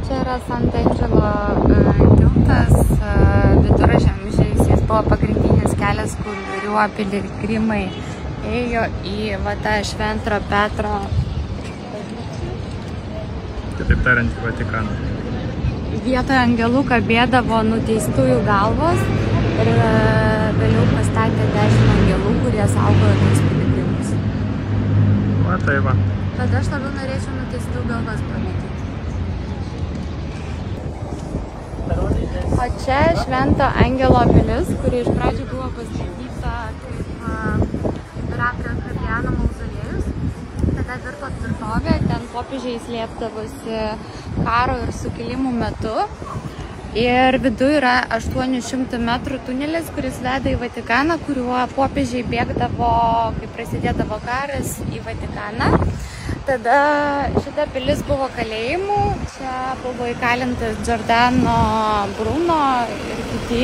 Čia yra Sant'Angelo tiltas, Viduržemžiais. Jis buvo pagrindinis kelias, kuriuo piligrimai ėjo į tą Švento Petro. Kitaip tariant, į Vatikaną. Vietoje angelų kabėdavo nuteistųjų galvos ir vėliau pastatė 10 angelų, kurie saugojo tais piligrimus. Va, tai va. Bet aš labiau norėčiau nuteistų galvas pamatyti. O čia Švento Angelo pilis, kuri iš pradžių buvo pastatyta kaip Heraklijo Hadriano mauzoliejus. Tada virto tvirtovė, ten popiežiai slėpdavosi karo ir sukilimų metu. Ir viduje yra 800 metrų tunelis, kuris veda į Vatikaną, kuriuo popiežiai bėgdavo, kai prasidėdavo karas, į Vatikaną. Tada šita pilis buvo kalėjimų, čia buvo įkalintas Giordano Bruno ir kiti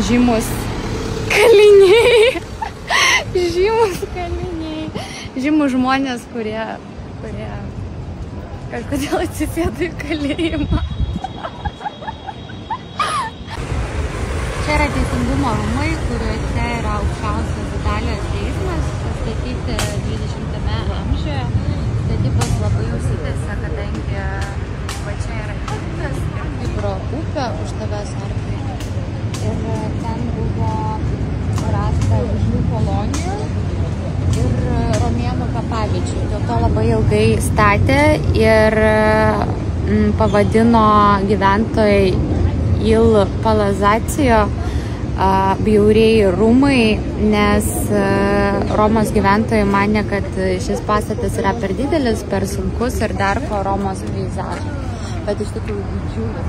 žymus kaliniai. Žymus kaliniai. Žymus žmonės, kurie kažkodėl atsisėdo į kalėjimą. Čia yra Teisingumo rūmai, kuriuose yra aukščiausias Italijos teismas, pastatyti 20-ame amžiuje. Statybos labai užsitęsia, kadangi va čia yra tiltas ir Tibro upė už tavęs arklį. Ir ten buvo rasta žuvų kolonijų ir romėnų kapaviečių. Dėl to labai ilgai statė ir pavadino gyventojai Il Palazzacio bjaurieji rūmai, nes Romos gyventojai manė, kad šis pastatas yra per didelis, per sunkus ir dar po Romos peizažą. Bet iš tikrųjų didžiulis.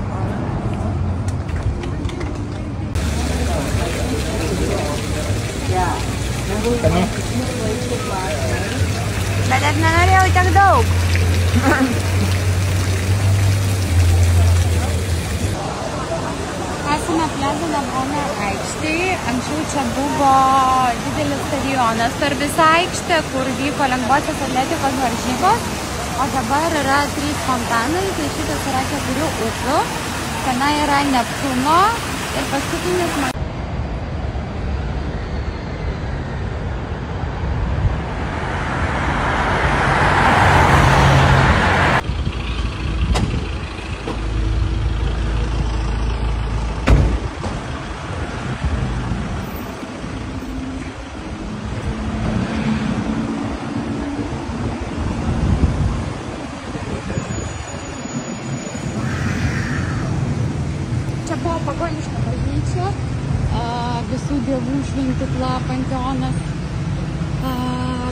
Bet aš nenorėjau tiek daug. Esame Plaza Navona aikštėje. Anksčiau čia buvo didelis stadionas per visą aikštę, kur vyko lengvosios atletikos varžybos. O dabar yra 3 fontanai, tai šitas yra 4 upių. Tenai yra Neptūno ir paskutinis. Čia buvo pagoniška bažnyčia, visų dievų šventykla, panteonas,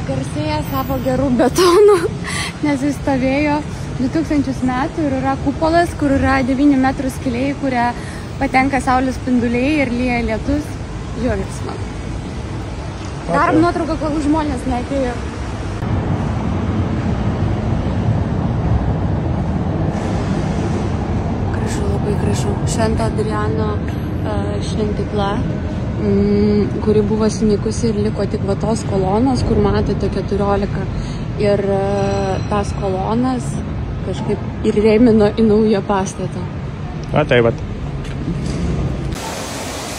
garsėja savo gerų betonų, nes jis stovėjo 2000 metų ir yra kupolas, kur yra 9 metrų skiliai, kurie patenka saulės spinduliai ir lyja lietus. Žiūrėk, smagu. Darom nuotrauką, kol žmonės neatėjo. Gražu. Švento Adriano šventykla, kuri buvo sunykusi ir liko tik va tos kolonos, kur matote 14. Ir tas kolonas kažkaip ir rėmino į naują pastatą. Va, tai va.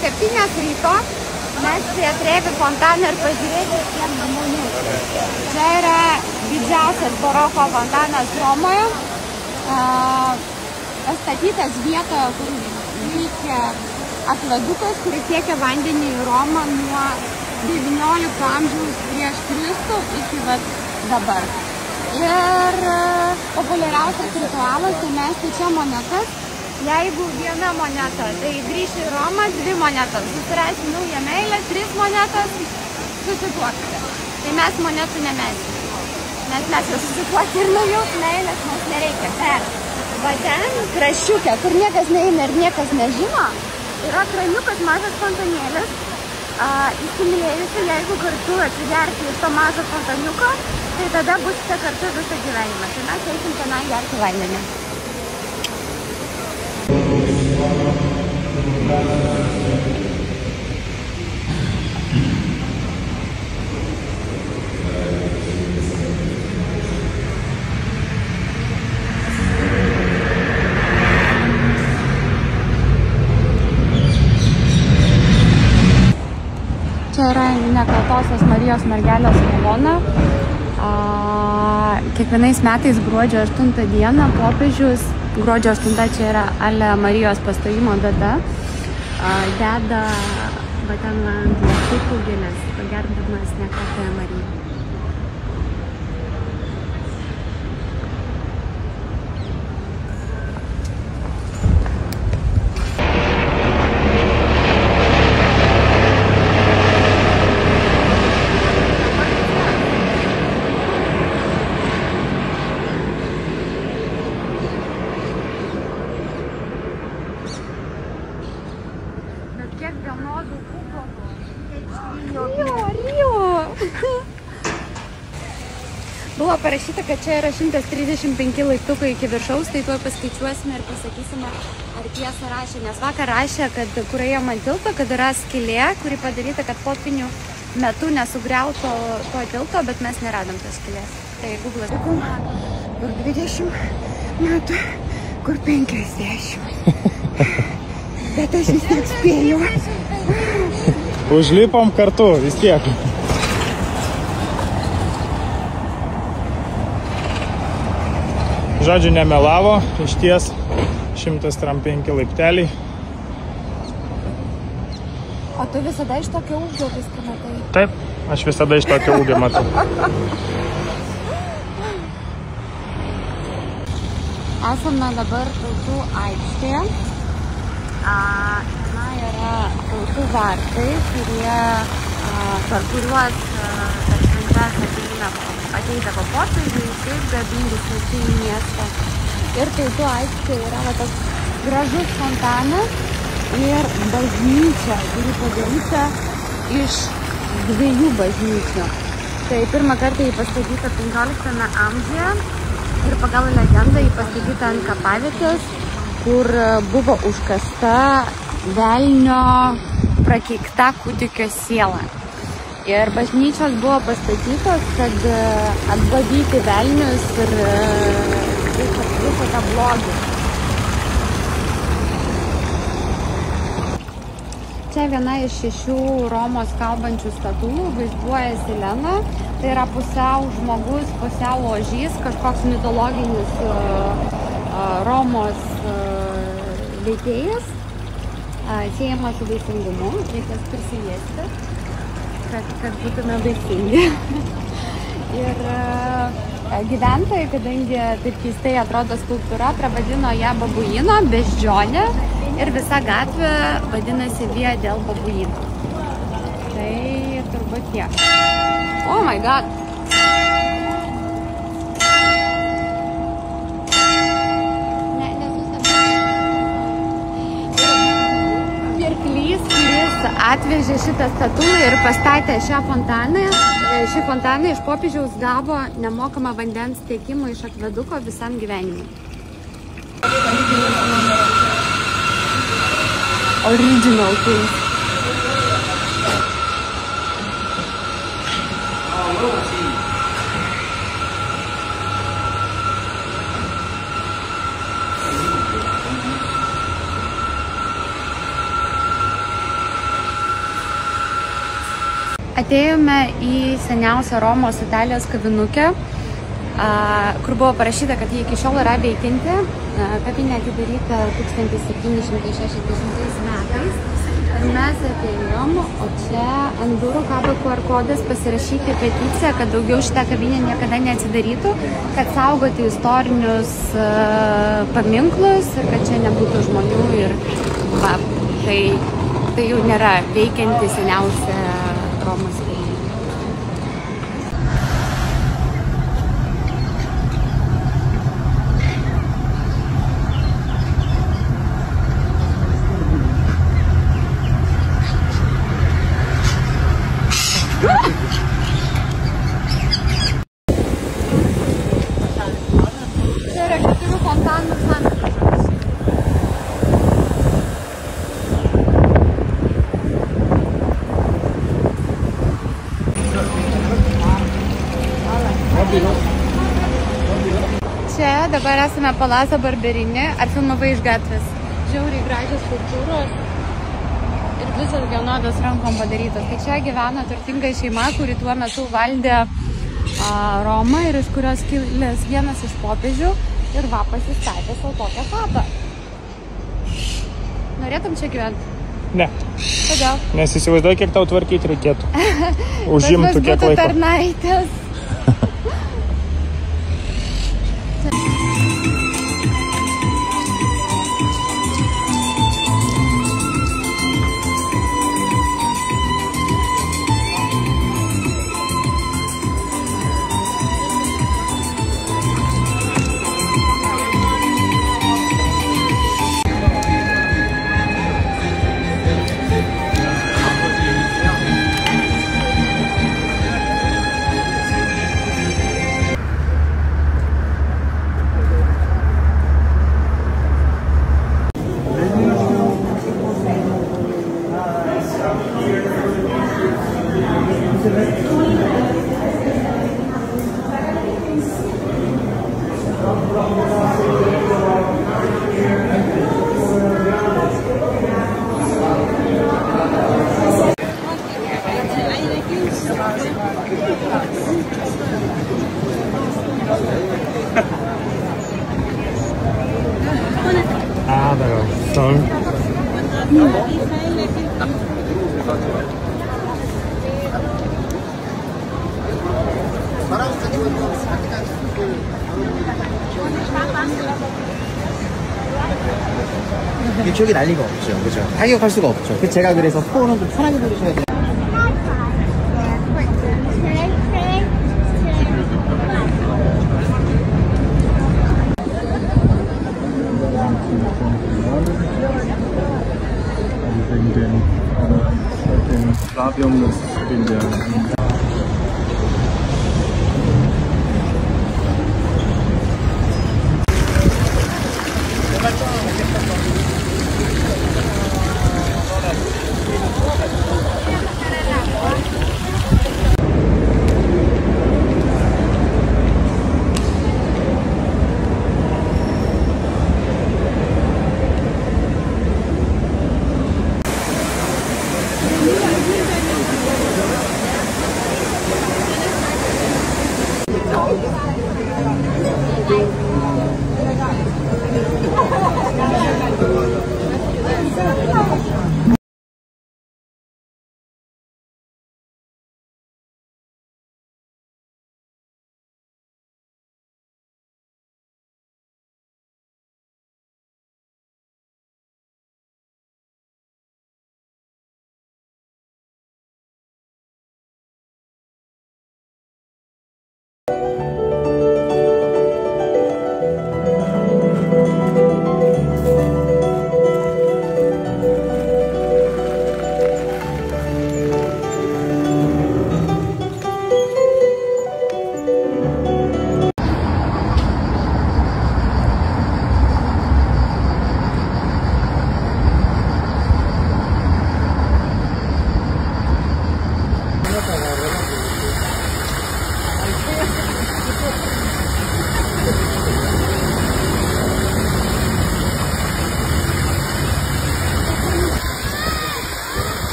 7 ryto mes prie Trevi fontaną ir pažiūrėti, kiek žmonių. Čia yra didžiausias baroko fontanas Romoje. Pastatytas vietoje, kur veikia akvedukas, kuris tiekia vandenį į Romą nuo 19 amžiaus prieš Kristų iki dabar. Ir populiariausias ritualas, tai mesti čia monetas. Jeigu viena moneta, tai grįši į Romą, 2 monetas. Susirasi naują meilę, 3 monetas, susituoksite. Tai mes monetų nemesime. Nes mes jau susituokti ir naujaus meilės mums nereikia. Va ten, kraščiukė, kur niekas neina ir niekas nežino, yra kraniukas, mažas fontanėlis. Įsimylėjusi, jeigu kartu atsigerti iš to mažo fontaniuko, tai tada busite kartu visą gyvenimą. Tai mes eisim tenai gerti vandenį. Čia yra Nekaltosios Marijos mergelės kolona. Kiekvienais metais gruodžio 8 dieną popiežius, gruodžio 8 čia yra Ale Marijos pastojimo data, deda va ten ant laukų gėlės, pagerbdamas Nekaltąją Mariją. Buvo parašyta, kad čia yra 135 laiptukai iki viršaus, tai tuoj paskaičiuosime ir pasakysime, ar tiesą rašė. Nes vakar rašė, kad kur ėjom ant tilto, kad yra skylė, kuri padaryta, kad potvynių metu nesugriauto to tilto, bet mes neradom tos skylės. Tai Google'as. Kur 20 metų, kur 50. Bet aš vis tiek spėjau. Užlipom kartu, vis tiek. Žodžiu, nemelavo, iš ties 105 laipteliai. O tu visada iš tokio ūgio viską matai? Taip, aš visada iš tokio ūgio matau. Esame dabar Tautų aikštėje. Na, yra Tautų vartai, per kuriuos per šventes ateidavo popiežiai, taip garbingi svečiai į miestą. Ir Tautų aikštė yra va toks gražus fontanas ir bažnyčia, kuri padaryta iš 2 bažnyčių. Tai pirmą kartą jį pastatyta 15 amžiuje ir pagal legendą jį pastatyta ant kapavietės, kur buvo užkasta velnio prakeikta kūdikio siela. Ir bažnyčios buvo pastatytos, kad atbadyti velnius ir visą tą blogį. Čia viena iš 6 Romos kalbančių statulų vaizduoja Sileną. Tai yra pusiau žmogus, pusiau ožys, kažkoks mitologinis Romos veikėjas, siejamas su vaisingumu, reikės prisiliesti. Kad būtume vaisingi. Ir gyventojai, kadangi taip keistai atrodo skulptūra, pravadino ją babuino, beždžionė ir visa gatvė vadinasi Via del Babuino. Tai turbūt tiek. Oh my god! Atvežė šitą statulą ir pastatė šią fontaną. Ši fontana iš popiežiaus gavo nemokamą vandens tiekimą iš akveduko visam gyvenimui. Original things. Atėjome į seniausią Romos Italijos kavinukę, kur buvo parašyta, kad jie iki šiol yra veikianti. Kavinė atidaryta 1760 metais. Mes atėjom, o čia ant durų kabo QR kodas pasirašyti peticiją, kad daugiau šitą kavinę niekada neatsidarytų, kad saugoti istorinius paminklus ir kad čia nebūtų žmonių. Ir va, tai jau nėra veikianti seniausia Romos kavinė. Čia yra 4 fontanų centras. dabar esame Palazzo Barberini, ar filmavai iš gatvės. Žiauriai gražios skulptūros ir visos vienodos rankom padarytos. Tai čia gyveno turtinga šeima, kuri tuo metu valdė Romą ir iš kurios kilęs vienas iš popiežių ir va pasistatė savo tokią chatą. Norėtum čia gyventi? Ne. Kodėl? Nes įsivaizduoju, kiek tau tvarkyti reikėtų. Užimtų kiek laiko. Tarnaitės. Però sono 이쪽이 난리가 없죠, 그죠? 타격할 수가 없죠. 제가 그래서 코어는 좀 편하게 부르셔야 돼요. wegen dem Stadion, das in der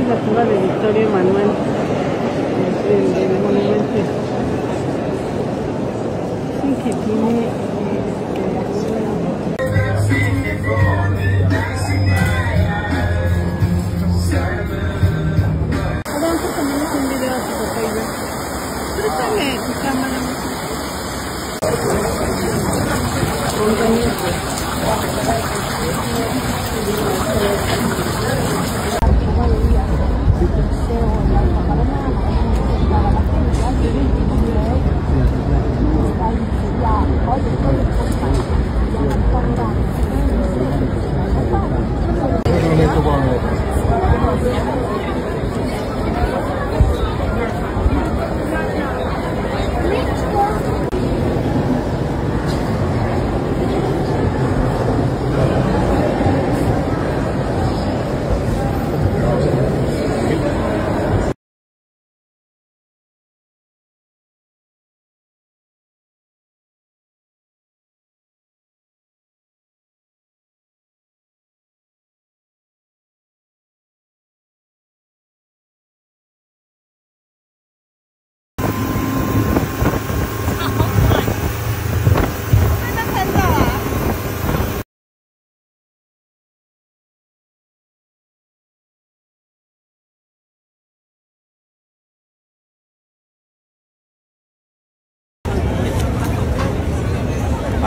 es la tumba de Victoria Emanuel, el monumento. Sí, que tiene... Vamos a tomarnos un video a tu papá y yo. Préstame tu cámara.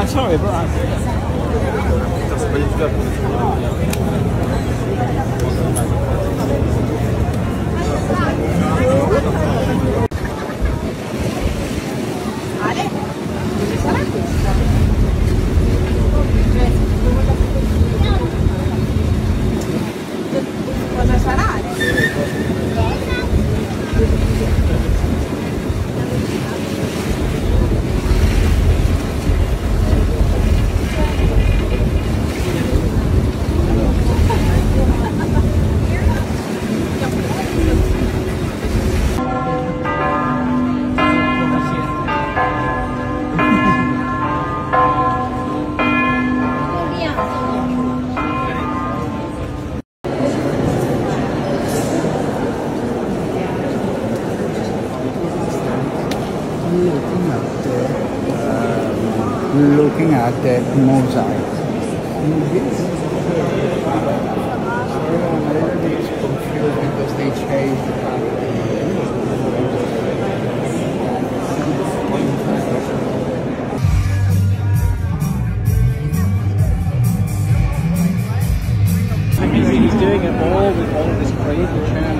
Sorry, but looking at the mosaic. It's confused because they changed the He's doing it all with all of this crazy chant.